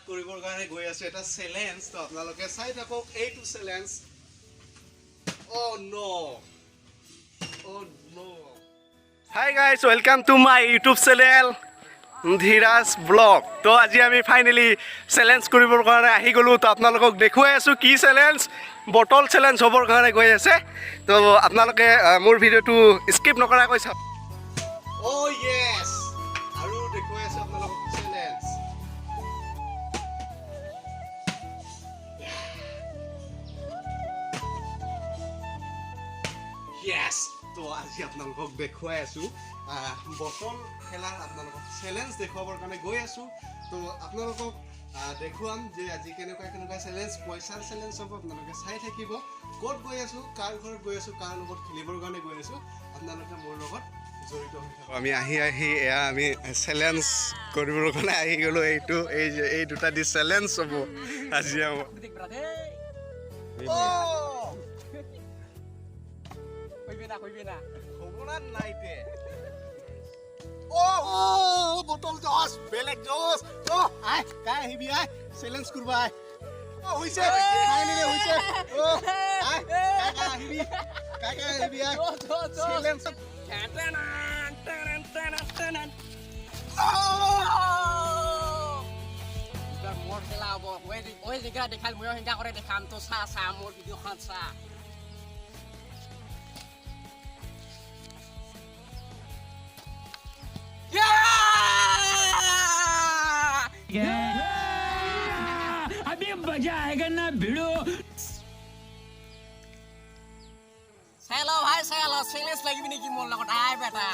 কৰিবৰ কাৰণে গৈ আছো এটা চ্যালেঞ্জ তো আপোনালোকে চাই থাকক এইটো challenge Oh no Hi guys, welcome to my YouTube channel Dhiraj Vlog. তো আজি আমি ফাইনালি চ্যালেঞ্জ কৰিবৰ কাৰণে আহি গলো তো আপোনালোকক দেখুৱাই আছো কি চ্যালেঞ্জ বটল চ্যালেঞ্জ হ'বৰ কাৰণে গৈ আছে তো আপোনালোকে মোৰ ভিডিওটো স্কিপ নকৰাকৈ চাওক Oh yes আৰু দেখুৱাই আছো আপোনালোকক চ্যালেঞ্জ Yes তো আজি আপোনালোকক দেখুৱাই আছো বটল খেলাৰ আপোনালোকক চ্যালেঞ্জ দেখুৱাবৰ কাৰণে গৈ আছো তো আপোনালোকক দেখুৱাম যে আজি কেনেকুৱা চ্যালেঞ্জ পইচাৰ চ্যালেঞ্জ হ'ব আপোনালোকে চাই থাকিব ক'ত গৈ আছো কাৰ ঘৰত গৈ আছো কাৰ লগত খেলিবৰ কাৰণে গৈ আছো আপোনালোকে মোৰ লগত জড়িত হৈ থাকক আমি আহি আমি চ্যালেঞ্জ কৰিবৰ কাৰণে আহি গলো এই দুটা দি চ্যালেঞ্জ হ'ব আজি আমাৰ কইবে না হবনা নাইতে বটল জস বেলেগ জস তো আই কাই হিবি আই চ্যালেঞ্জ করবা আই হইছে ফাইনালি হইছে আই কাই হিবি আই চ্যালেঞ্জ মোর খেলা হবো ওই জায়গা দেখাল মই হিংসা করে দেখাম তো চা মোর ভিডিও খান চা अभी मजा आएगा ना भिड़ो सेलो भाई सेलो सीरियस लगी भी नहीं कि मोर लगत आय बेटा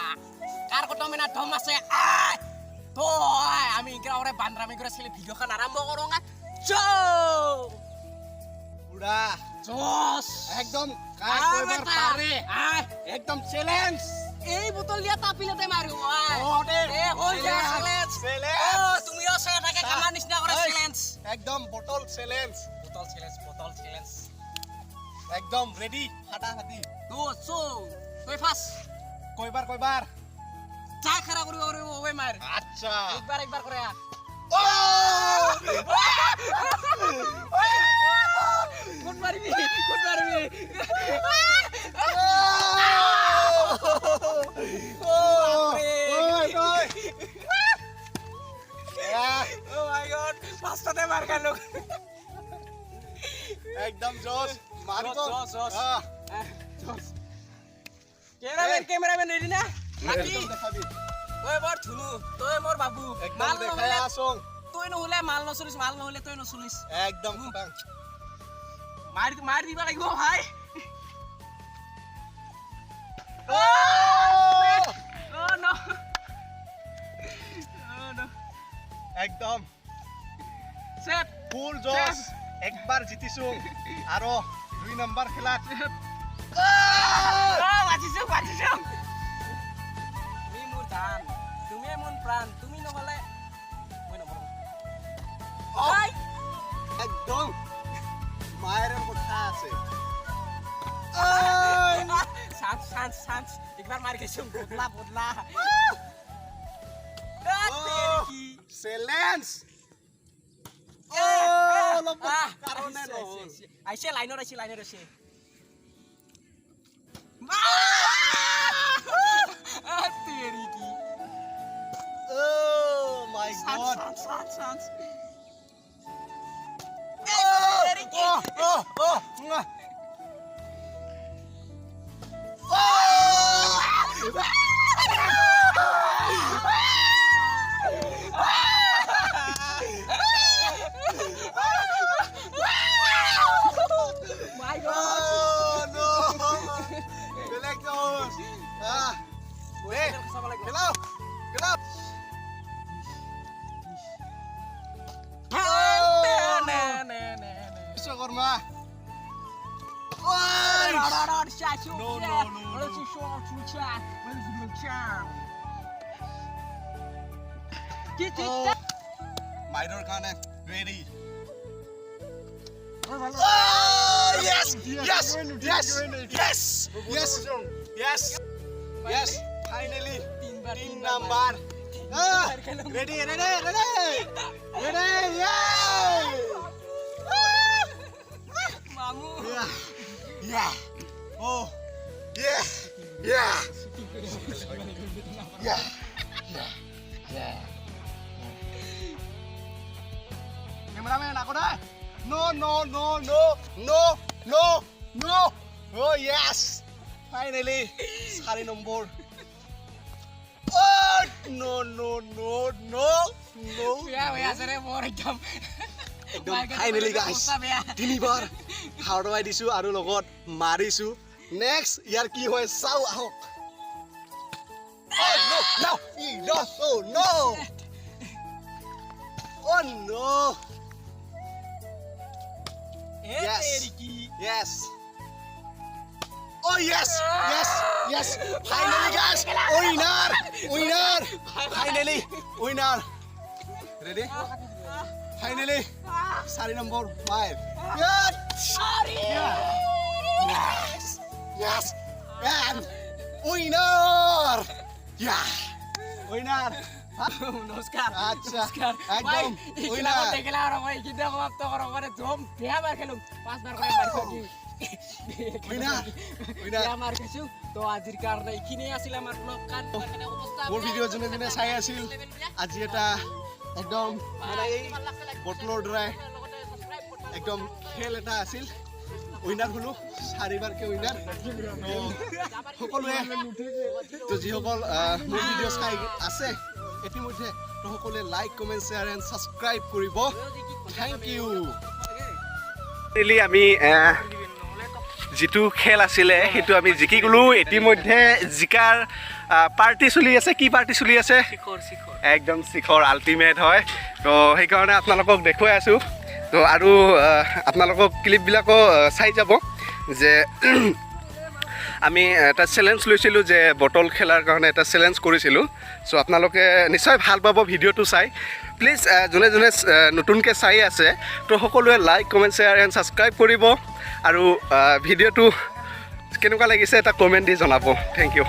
कार को टमेना धम আছে আয় তো আমি ইগরা ওরে বান্দরামি করে ছেলে ভিডিও খান আরম্ভ করোঙ্গা চো পুরা জোস একদম কাই কইবার পারে আয় একদম চ্যালেঞ্জ এই বোতল দিয়া তাপিলেতে মারু আয় ওরে এ হই যা চ্যালেঞ্জ ও তুমিও সেটাকে কামার নিছনা করে চ্যালেঞ্জ একদম বটল চ্যালেঞ্জ বোতল চ্যালেঞ্জ একদম রেডি ফাটাফাটি তো সো তুই ফাস কয়বার চা খারা করিব ওই মার আচ্ছা একবার করে ও কোন মারবি ও মাই গড পাঁচটাতে মার গেল একদম জোস মারি তো জোস ক্যামেরাম্যান রেডি না নাকি দেখাবি ওই বড় থুনু তুই মোর বাবু একদম মাল দেখাই নহলে আসং তুই নহলে মাল নচলিস মাল নহলে তুই নচলিস একদম খাটাং মার দিবা লাগিব ভাই ও নো একদম সেট ফুল জোস একবার জিতিছো আর 2 নাম্বার খেলাত বাজিছো তুমি মোর জান তুমি মন প্রাণ তুমি নহলে মই নমরো ওই একদম মায়ের কথা আছে শান্ত একবার মার গেছো বদলা চ্যালেঞ্জ কারণে আইছে লাইনত আছে তেরি কি Oh my god. শান্ত My God. Oh no. Belek Jones. Weh. Hello. Viశ్వకర్మ. মাইৰৰ কাৰণে ready. Yes. Finally. 3 number Ready, ready, ready, ready, yeah! Mamu. Yeah, yeah, oh, yeah, yeah, yeah, yeah, yeah. Cameraman, aku dah. No, no, no, no, no, no, no. Oh yes, finally, sekali nombor. Oh no, no, no, no, no. Ya, sere more jam. একদম finally guys তিনিবাৰ হাৰৱাই দিছো আৰু লগত মাৰিছো next ইয়াৰ কি হয় চাও আহক oh no yes yes oh yes yes yes finally guys winner finally winner ready finally 4 number 5 yes yes yes and winner yeah winner নমস্কাৰ আচ্ছা ভাই একদম ইগলা winner দেখলা আর ভাই কিটা সমাপ্ত করো করে জম বিয়া মার খেলুম 5 বার করে মারছো কি winner winner বিয়া মার খেছু তো আজিৰ কাৰণে ইখিনি আছিল আমাৰ ব্লগ কান অৱস্থা মোৰ ভিডিঅ' যোনে যোনে চাই আছিল আজি এটা একদম মানে এই বটলৰ দ্বাৰাই একদম খেল এটা আছিল উইনাৰ হলো 4 বাৰকে উইনাৰ সকলোৱে তো যিসকল মোৰ ভিডিঅ' চাই আছে ইতিমধ্যে তো সকলোৱে like comment share and subscribe কৰিব থেংক ইউ আমি যিটো খেল আছিলে সেইটো আমি জিকি গ'লো ইতিমধ্যে জিকাৰ পাৰ্টি চলি আছে কি পাৰ্টি চলি আছে একদম শিখৰ আল্টিমেট হয় তো সেইকাৰণে আপোনালোকক দেখুৱাই আছোঁ তো আৰু আপোনালোকক ক্লিপবিলাকো চাই যাব যে আমি এটা চেলেঞ্জ লৈছিলোঁ যে বটল খেলাৰ কাৰণে এটা চেলেঞ্জ কৰিছিলোঁ চ' আপোনালোকে নিশ্চয় ভাল পাব ভিডিঅ'টো চাই প্লিজ যোনে যোনে নতুনকৈ চাই আছে তো সকলোৱে like comment share and subscribe কৰিব আৰু ভিডিঅ'টো কেনেকুৱা লাগিছে এটা কমেণ্ট দি জনাব থেংক ইউ